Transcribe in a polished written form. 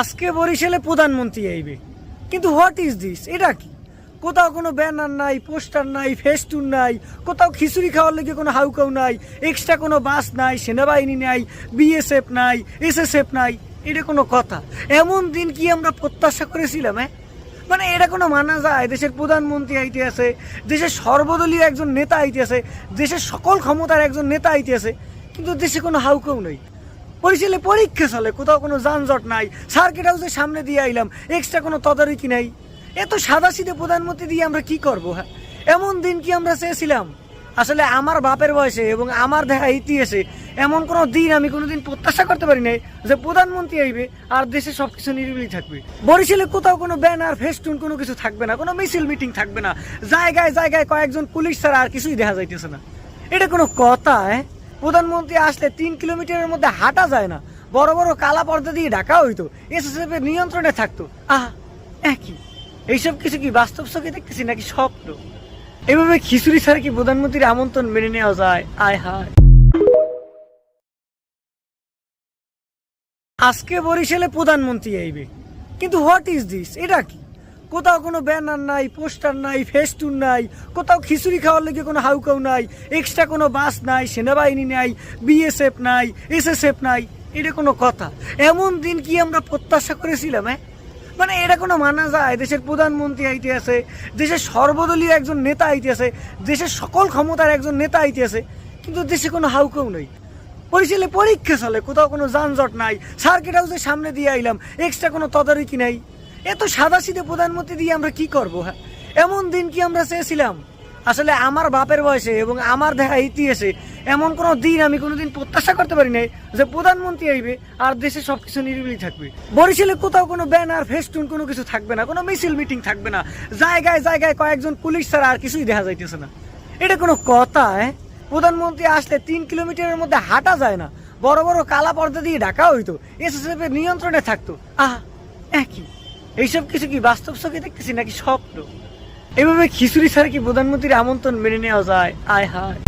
আজকে বরিশালে প্রধানমন্ত্রী আইবে, কিন্তু হোয়াট ইজ দিস? এটা কি? কোথাও কোনো ব্যানার নাই, পোস্টার নাই, ফেস্টুন নাই, কোথাও খিচুড়ি খাওয়ার লেগে কোনো হাউকাউ নাই, এক্সট্রা কোনো বাস নাই, সেনাবাহিনী নাই, বিএসএফ নাই, এসএসএফ নাই। এটা কোনো কথা? এমন দিন কি আমরা প্রত্যাশা করেছিলাম? মানে এটা কোনো মানা যায়? দেশের প্রধানমন্ত্রী আইতে আছে, দেশের সর্বদলীয় একজন নেতা আইতে আছে, দেশের সকল ক্ষমতার একজন নেতা আইতে আছে, কিন্তু দেশে কোনো হাউকাউ নেই। বরিশালে পরীক্ষা চলে, কোথাও কোনো যানজট নাই, সার্কিট হাউসের সামনে দিয়ে আইলাম, এক্সট্রা কোনো তদারকি নাই। এত সাদাসিধে প্রধানমন্ত্রী দিয়ে আমরা কি করবো? এমন দিন কি আমরা চেয়েছিলাম? আসলে আমার বাপের বয়সে এবং আমার দেখা ইতিহাসে এমন কোনো দিন আমি কোনোদিন প্রত্যাশা করতে পারি নাই যে প্রধানমন্ত্রী আইবে আর দেশে সবকিছু নিরিবিলি থাকবে। বরিশালে কোথাও কোনো ব্যানার ফেস্টুন কোনো কিছু থাকবে না, কোনো মিছিল মিটিং থাকবে না, জায়গায় জায়গায় কয়েকজন পুলিশ ছাড়া আর কিছুই দেখা যাইতেছে না। এটা কোনো কথা? প্রধানমন্ত্রী আসলে 3 কিলোমিটারের মধ্যে হাঁটা যায় না, বড় বড় কালা পর্দা দিয়ে ঢাকা হইতো, এসএসএফ এর নিয়ন্ত্রণে থাকতো। একই এইসব কিছু কি বাস্তব চোখে দেখতেছি নাকি স্বপ্ন? এভাবে খিচুড়ি ছাড়া কি প্রধানমন্ত্রীর আমন্ত্রণ মেনে নেওয়া যায়? আয় হায়। আজকে বরিশালে প্রধানমন্ত্রী আইবে, কিন্তু হোয়াট ইজ দিস? এটা কি? কোথাও কোনো ব্যানার নাই, পোস্টার নাই, ফেস্টুন নাই, কোথাও খিচুড়ি খাওয়ার লেগে কোনো হাউকাউ নাই, এক্সট্রা কোনো বাস নাই, সেনাবাহিনী নাই, বিএসএফ নাই, এসএসএফ নাই। এটা কোনো কথা? এমন দিন কি আমরা প্রত্যাশা করেছিলাম? মানে এটা কোনো মানা যায়? দেশের প্রধানমন্ত্রী আইতে আছে, দেশের সর্বদলীয় একজন নেতা আইতে আছে, দেশের সকল ক্ষমতার একজন নেতা আইতে আছে, কিন্তু দেশে কোনো হাউকাউ নেই। বরিশালে পরীক্ষা চলে, কোথাও কোনো যানজট নাই, সার্কিট হাউসের সামনে দিয়ে আইলাম, এক্সট্রা কোনো তদারকি নাই। এত সাদাসিধে প্রধানমন্ত্রী দিয়ে আমরা কি করবো? এমন দিন কি আমরা চেয়েছিলাম? আসলে আমার বাপের বয়সে এবং আমার দেখা ইতিহাসে এমন কোনো দিন আমি কোনোদিন প্রত্যাশা করতে পারি নাই যে প্রধানমন্ত্রী আইবে আর দেশে সবকিছু নিরিবিলি থাকবে। বরিশালে কোথাও কোনো ব্যানার ফেস্টুন কোনো কিছু থাকবে না, কোনো মিছিল মিটিং থাকবে না, জায়গায় জায়গায় কয়েকজন পুলিশ ছাড়া আর কিছুই দেখা যাইতেছে না। এটা কোনো কথা? প্রধানমন্ত্রী আসলে 3 কিলোমিটারের মধ্যে হাঁটা যায় না, বড় বড় কালা পর্দা দিয়ে ঢাকা হইতো, এসএসএফ এর নিয়ন্ত্রণে থাকতো। একই এইসব কিছু কি বাস্তব চোখে দেখতেছি নাকি স্বপ্ন? এভাবে খিচুড়ি ছাড়া কি প্রধানমন্ত্রীর আমন্ত্রণ মেনে নেওয়া যায়? আয় হায়।